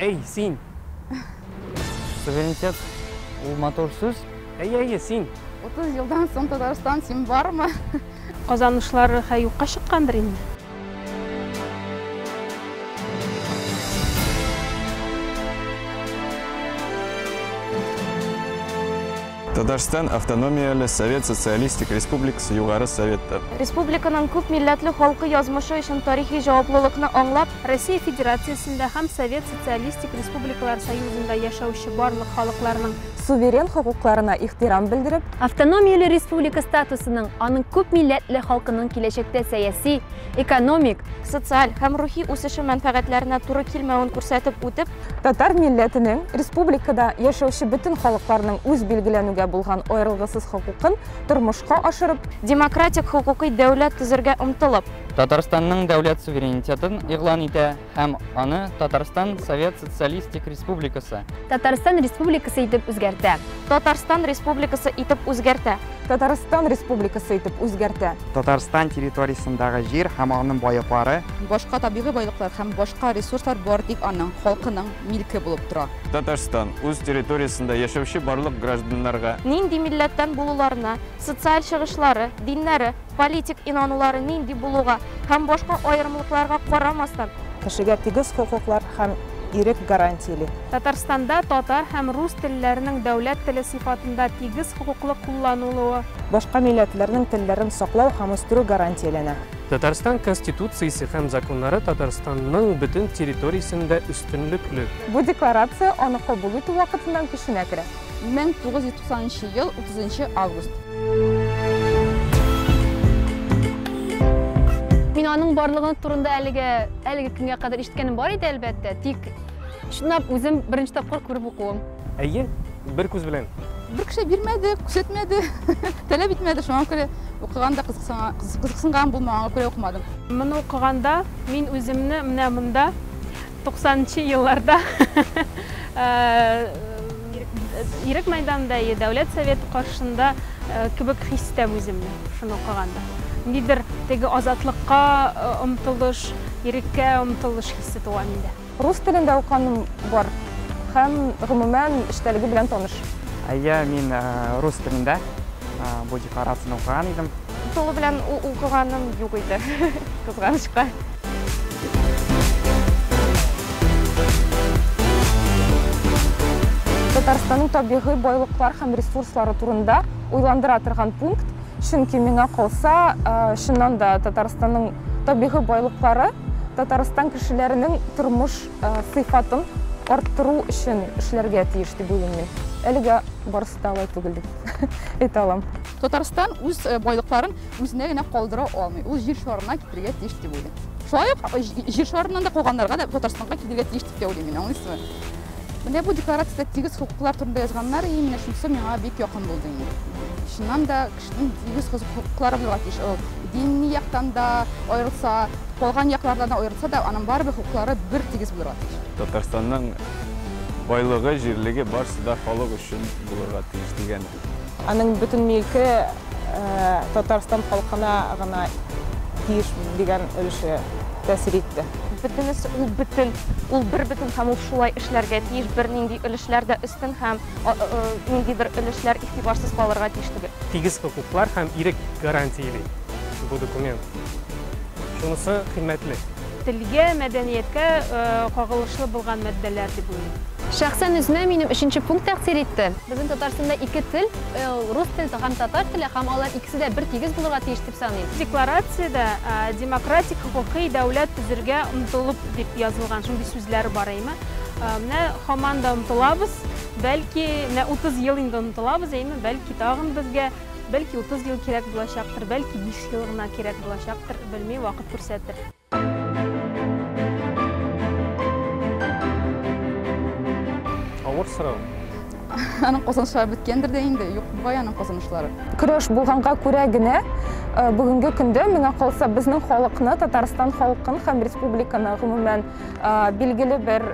Эй, син. Суверенитет ул матур сүз. Әйе, син. 30 жылдан соң Татарстан син бармы? Казанышлары юкка чыккандыр инде. Татарстан автономиялы Совет Социалистик Республикасы Югары Советі. Республиканың күп милләтле халкы язмышы өчен тарихи җаваплылыкны аңлап, Россия Федерациясында һәм Совет Социалистик Республикалар Союзында яшәүче барлык халыкларның суверен хокукларына ихтирам белдереп, автономияле республика статусының аның күп милләтле халкының киләчәктә сәяси, экономик, социаль һәм рухи үсеше мәнфәгатьләренә туры килмәвен күрсәтеп үтеп, татар милләтенең республикада яшәүче бөтен халыкларның үз билгеләнүгә булган аерылгысыз хокукын тормышка ашырып, демократик хукукый дәүләт төзергә омтылып, Татарстанның дәүләт суверенитетын игълан итә һәм аны Татарстан Совет Социалистик Республикасы. Татарстан Республикасы итеп үзгәртә. Татарстан Республикасы итеп үзгәртә. Татарстан Республикасы итеп үзгәртә. Татарстан территориясындагы җир һәм аның байлыклары, Башка табигый байлыклар һәм башка ресурслар бар тик аның халкының милке булып тора. Татарстан үз территориясында яшәүче барлык гражданнарга Нинди милләттән булуларына, социаль чыгышлары, диннәре, политик инанулары нинди булуга һәм башка аерымлыкларга карамастан, Кешегә тигез хокуклар һәм ирек гарантияле. Татарстанда татар һәм рус телләренең дәүләт теле сыйфатында тигез хокуклы кулланылуы, Башка милләтләрнең телләрен саклау һәм үстерү гарантияләнә. Татарстан Конституциясе һәм законнары Татарстанның бөтен территориясендә өстенлекле. Бу декларация аны кабул итү вакытыннан көченә керә. 1990 ел 30 август. Мин аның барлыгы турында әлеге көнгә кадәр ишеткәнем бар иде әлбәттә, тик шунлап үзем беренче тапкыр күреп укуым. Әйе, бер күз белән. Бер кеше бирмәде, күрсәтмәде, таләп итмәде, шуңа күрә укыганда кызыксынган булмаганга күрә укымадым. Моны укыганда мин үземне менә монда 90-нчы елларда Ирек мәйданында дәүләт советы каршында кебек хис итәм үземне шуны укыганда. Нидер теге азатлыкка омтылыш, иреккә омтылыш хисе туа миндә. Рус телендә укыганым бар һәм гомумән эштәлеге белән таныш. әйе, мин рус телендә бу декларацияны укыган идем. тулы белән укыганым юк иде, кызганычка. Татарстанның табигый байлыклар һәм ресурслары турында уйландыра торган пункт, чөнки миңа калса, чыннан да Татарстанның табигый байлыклары Татарстан кешеләренең тормыш сыйфатын арттыру өчен эшләргә тиеш дип уйлыйм. Әлегә барысы да алай түгел дип әйтә алам. Татарстан үз байлыкларын үзенә генә калдыра алмый. Ул җир шарына китергә тиеш дип уйлыйм. Шулай ук җир шарыннан да калганнарга да Татарстанга китергә тиеш дип уйлыйм мин, аңлыйсызмы? Менә бу декларациядә тигез хукуклар турында язганнар, менә шунысы миңа бик якын булды инде. Шуннан да кешенең тигез хукуклары булырга тиеш. Дини яктан да аерылса, калган яклардан да аерылса да, аның барбер хукуклары бер тигез булырга тиеш. Татарстанның байлыгы, җирлеге барысы да халык өчен булырга тиеш дигән. Аның бөтен милке Татарстан халкына гына тиеш дигән өлеше тәэсир итте. Бөтенесе ул бер бөтен һәм ул шулай эшләргә тиеш, бер нинди өлешләрдә өстен һәм нинди бер өлешләр игътибарсыз калырга тиеш түгел. Тигез хокуклар һәм ирек гарантияле бу документ. Шунысы кыйммәтле. Телгә, мәдәнияткә кагылышлы булган матдәләр дип уйлыйм. Шәхсән үземә минем 3нче пункт тәэсир итте. Безнең Татарстанда 2 тел, рус теле һәм татар теле, һәм алар икесе дә бер тигез булырга тиеш дип саныйм. Декларациядә демократик хукукый дәүләт төзергә омтылып дип язылган шундый сүзләр бар име. Менә һаман да омтылабыз, бәлки 30 ел инде омтылабыз, бәлки тагын безгә 30 ел кирәк булачактыр, бәлки 5 ел гына кирәк булачактыр, белми, вакыт күрсәтер. Авыр сорау. Аның казанышлары беткәндер дә инде, юк бугай аның казанышлары. Көрәш булганга күрә генә бүгенге көндә миңа калса безнең халыкны, Татарстан халкын һәм республиканы гомумән билгеле бер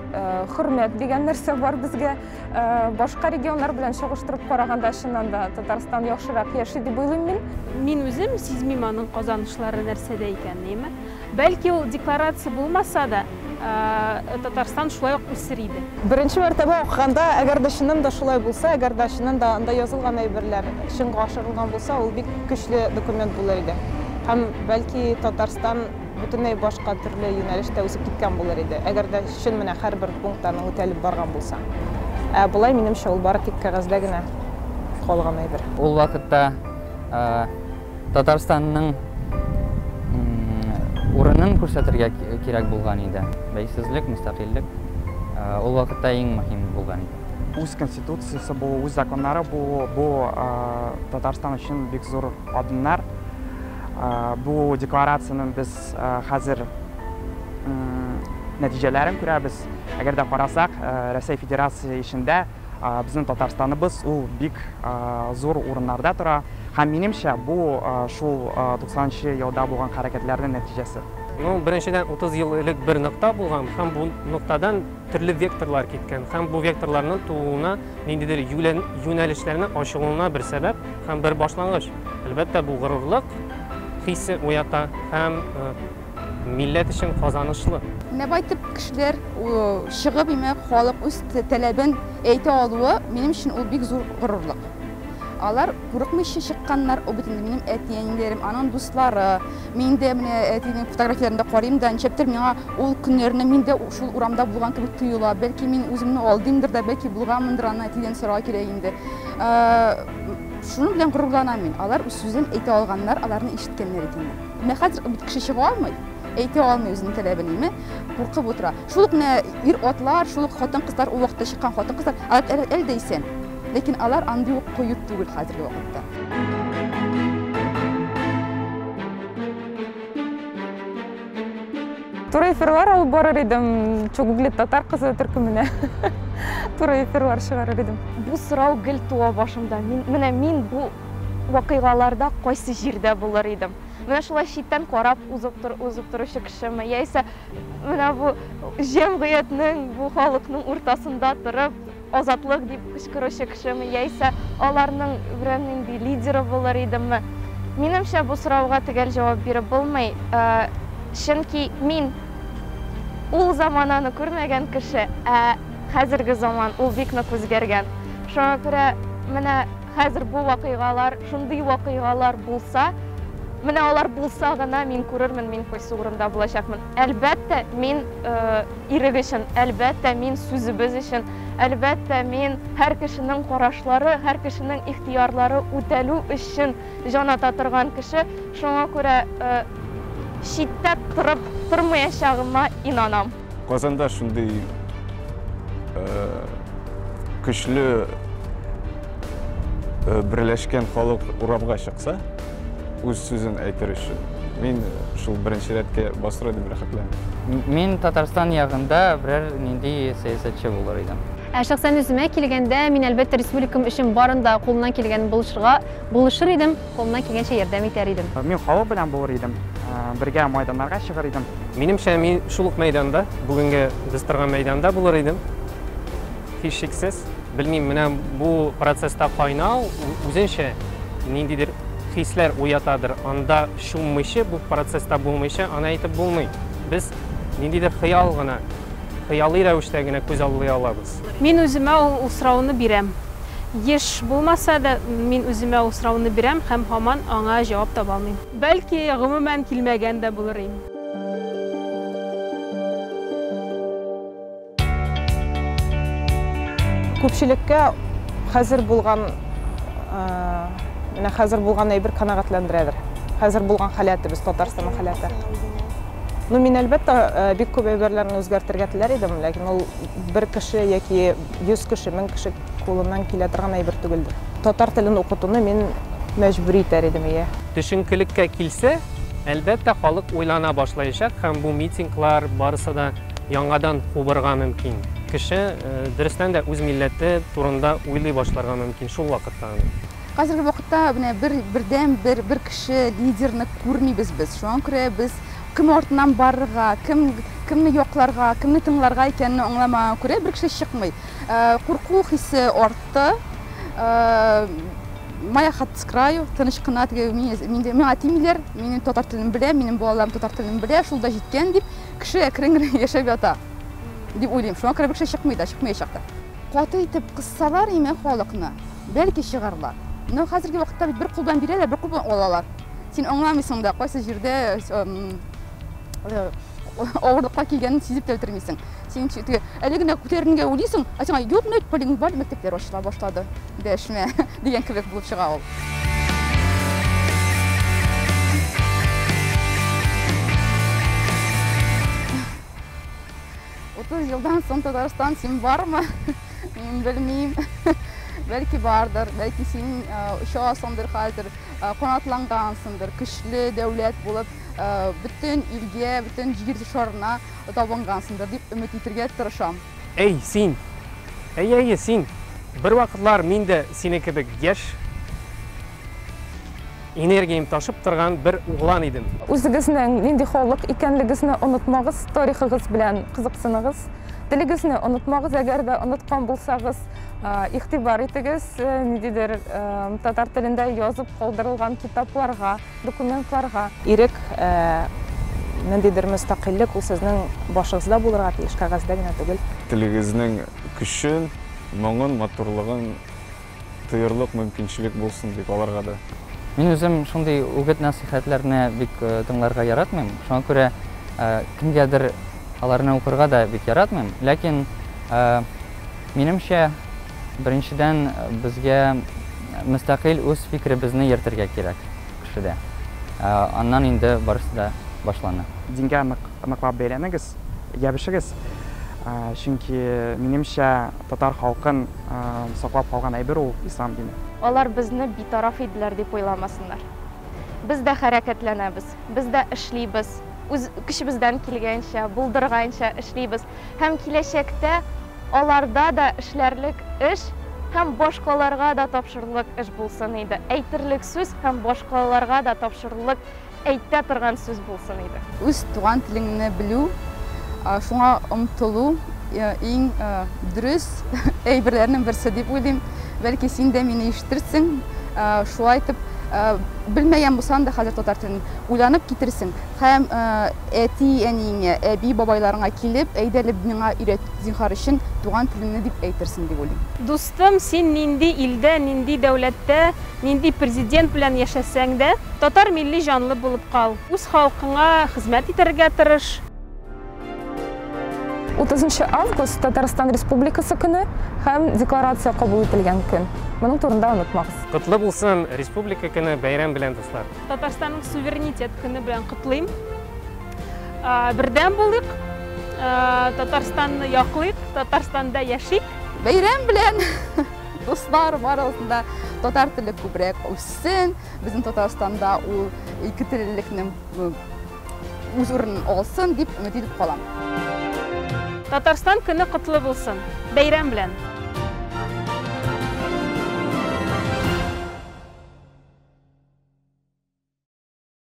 хөрмәт дигән нәрсә бар безгә. Башка регионнар белән чагыштырып караганда чыннан да Татарстан яхшырак яши дип уйлыйм мин. Мин үзем сизмим аның казанышлары нәрсәдә икәнне. Бәлки ул декларация булмаса да, Татарстан шулай ук үсер иде. Беренче мәртәбә укыганда, әгәр дә чыннан да шулай булса, әгәр дә чыннан да анда язылган әйберләр чынга ашырылган булса, ул бик көчле документ булыр иде. Һәм бәлки Татарстан бөтенләй башка төрле юнәлештә үсеп киткән булыр иде. Әгәр дә чын менә һәрбер пунктларны үтәлеп барган булса. Булай минемчә ул бары тик кәгазьдә генә калган әйбер. Ул вакытта Татарстанның урынын күрсәтергә кирәк булган иде. Бәйсезлек, мөстәкыйльлек ул вакытта иң мөһим булган иде. Үз конституциясы бу, үз законнары бу Татарстан өчен бик зур адымнар. Бу декларацияның без хәзер нәтиҗәләрен күрәбез. Әгәр дә карасак, Россия Федерация ишендә безнең Татарстаныбыз ул бик зур урыннарда тора. Һәм минемчә бу шул 90-нчы елда булган хәрәкәтләрнең нәтиҗәсе. Беренчедән 30 ел элек бер нокта булган, һәм бу ноктадан төрле векторлар киткән, һәм бу векторларның тууына ниндидер юнәлешләрнең ачылуына бер сәбәп һәм бер башлангыч. Әлбәттә, бу горурлык хисе уята һәм милләт өчен казанышлы. Менә байтып кешеләр чыгып, халык үз талабын әйтә алуы минем өчен ул бик зур горурлык. Алар курыкмыйча чыкканнар, о бөтен минем әтиәннәрем, аның дуслары, мин дә менә әтинең фотографияларында карыйм да, ничектер миңа ул көннәрне мин дә шул урамда булган кебек тоела. Бәлки мин үземне алдымдыр да, бәлки булганмындыр, аны әтидән сорау кирәк инде. Шуның белән горурланам мин. Алар үз сүзен әйтә алганнар, аларны ишеткәннәр икән. Менә хәзер бит кеше чыга алмый, әйтә алмый үзенең талабын, куркып утыра. Шул ук ир-атлар, шул ук хатын-кызлар, ул вакытта чыккан хатын-кызлар, әлдә исән. Ләкин алар андый ук куют түгел хәзерге вакытта. Туры эфирлар алып барыр идем, чугуглет татар кызы төркеменә. Туры эфирлар чыгарыр идем. Бу сорау гел туа башымда. Мин бу вакыйгаларда кайсы җирдә булыр идем? Менә шулай читтән карап узып торучы кешеме, яисә менә бу җәмгыятьнең, бу халыкның уртасында торып азатлык дип кычкыручы кешеме, яисә аларның берәр нинди лидеры булыр идемме? Минемчә бу сорауга төгәл җавап биреп булмый. Чөнки мин ул замананы күрмәгән кеше, хәзерге заман ул бик нык үзгәргән. Шуңа күрә менә хәзер бу вакыйгалар, шундый вакыйгалар булса, менә алар булса гына мин күрермен, мин кайсы урында булачакмын. Әлбәттә, мин ирек өчен, әлбәттә, мин сүзебез өчен, әлбәттә, мин һәр кешенең карашлары, һәр кешенең ихтиярлары үтәлү өчен җан ата торган кеше. Шуңа күрә читтә торып тормаячагыма инанам. Казанда шундый көчле берләшкән халык урамга чыкса, үз сүзен әйтер өчен, мин шул беренче рәткә басыр идем, рәхәтләнеп. Мин Татарстан ягында берәр нинди сәясәтче булыр идем. Шәхсән үземә килгәндә, мин әлбәттә республикам өчен барында кулымнан килгән булышыр идем, кулымнан килгәнчә ярдәм итәр идем. Мин халык белән булыр идем, бергә мәйданнарга чыгар идем. Минемчә, мин шул ук мәйданда, бүгенге без торган мәйданда булыр идем. Һичшиксез, белмим, менә бу процесста кайнау үзенчә ниндидер хисләр уятадыр. Анда шулмыйча, бу процесста булмыйча, аны әйтеп булмый. Без ниндидер хыял гына, хыялый рәвештә генә күз аллый алабыз. Мин үземә ул сорауны бирәм. Еш булмаса да, мин үземә ул сорауны бирәм һәм һаман аңа җавап таба алмыйм. Бәлки гомумән килмәгән дә булыр идем. Күпчелеккә хәзер булган әйбер канәгатьләндерәдер. Хәзер булган халәтебез, Татарстанның халәте. Мин әлбәттә бик күп әйберләрне үзгәртергә теләр идем, ләкин ул бер кеше яки 100 кеше, 1000 кеше кулыннан килә торган әйбер түгелдер. Татар телен укытуны мин мәҗбүри итәр идем. Төшенкелеккә килсә, әлбәттә халык уйлана башлаячак һәм бу митинглар барысы да яңадан кубырга мөмкин. Кеше дөрестән дә үз милләте турында уйлый башларга мөмкин шул вакытта. Хәзерге вакытта бер кеше лидерны күрмибез без. Шуңа күрә без кем артыннан барырга, кемне якларга, кемне тыңларга икәнне аңламаган күрә бер кеше чыкмый. Курку хисе артты. Моя хат с краю, тыныч кына миңа тимиләр, минем татар телен белә, минем балаларым татар телен белә, шулда җиткән дип кеше әкрен яшәп ята дип уйлыйм. Шуңа күрә бер кеше чыкмаячак та. Каты итеп кыссалар име халыкны, бәлки чыгарлар. Но хәзерге вакытта бит бер кулдан бирәләр, бер кулдан алалар. Син аңламыйсың да, кайсы җирдә авырлыкка килгәнен сизеп тә бетермисең. Син теге әле генә күтәренгә уйлыйсың, а сиңа юк, нет, полин бар, мәктәпләр ачыла башлады. Дәшмә дигән кебек булып чыга ул. Yıldan son Tatarstan sen var mı? Bilmeyeyim. Belki vardır, belki senin şu asındır haldir, kanatlangansındır, güçlü devlet bulup bütün ilgiye, bütün yer şarına tabangansındır deyip ümit etirge tırışam. Ey sen, ey sen, bir vakitlar men de seni kebek yaş энергиям ташып торган бер углан идем. Үзегезнең нинди халык икәнлегезне онытмагыз, тарихыгыз белән кызыксыныгыз. Телегезне онытмагыз, әгәр дә оныткан булсагыз, игътибар итегез, ниндидер татар телендә язып калдырылган китапларга, документларга. Ирек ниндидер мөстәкыйльлек ул сезнең башыгызда булырга тиеш, кагазда гына түгел. Телегезнең көчен, моңын, матурлыгын тыерлык мөмкинчелек булсын дип аларга да. Мин үзем шундый үгет насихәтләрне бик тыңларга яратмыйм. Шуңа күрә кемгәдер аларны укырга да бик яратмыйм. Ләкин минемчә беренчедән безгә мөстәкыйль үз фикеребезне йөртергә кирәк кешедә. Аннан инде барысы да башлана. Дингә ныклап бәйләнегез, ябышыгыз. Чөнки минемчә татар халкын саклап калган әйбер ул ислам дине. Алар безне битараф иделәр дип уйламасыннар. Без дә хәрәкәтләнәбез, без дә эшлибез. Үз көчебездән килгәнчә, булдырганча эшлибез. Һәм киләчәктә аларда да эшләрлек эш һәм башкаларга да тапшырырлык эш булсын иде. Әйтерлек сүз һәм башкаларга да тапшырырлык әйтә торган сүз булсын иде. Үз туган телеңне белү, шуңа омтылу иң дөрес әйберләрнең берсе дип уйлыйм. Belki sen de beni işitirsin, şu ayıp bilmeyen bulsan da hazır tutartın, uyanıp getirsin. Hem eti enine, ebi babaylarına kilip, eydelip bana üret zinhar için tuğan tilini dip eytirsin diye olayım. Dostum, sen nindi ilde, nindi devlette, nindi prezident bilen yaşasan da, Tatar milli canlı bulup kal. Uz halkına hizmet iterge tırış. 30 август Татарстан Республикасы көне һәм декларация кабул ителгән көн. Моның турында онытмагыз. Котлы булсын республика көне бәйрәм белән дуслар. Татарстанның суверенитет көне белән котлыйм. Бердәм булыйк. Татарстанны яклыйк, Татарстанда яшик. Бәйрәм белән дуслар барысында татар теле күбрәк үссен. Безнең Татарстанда ул ике теллекнең үз урынын алсын дип өмет итеп калам. Татарстан көне котлы булсын. Бәйрәм белән.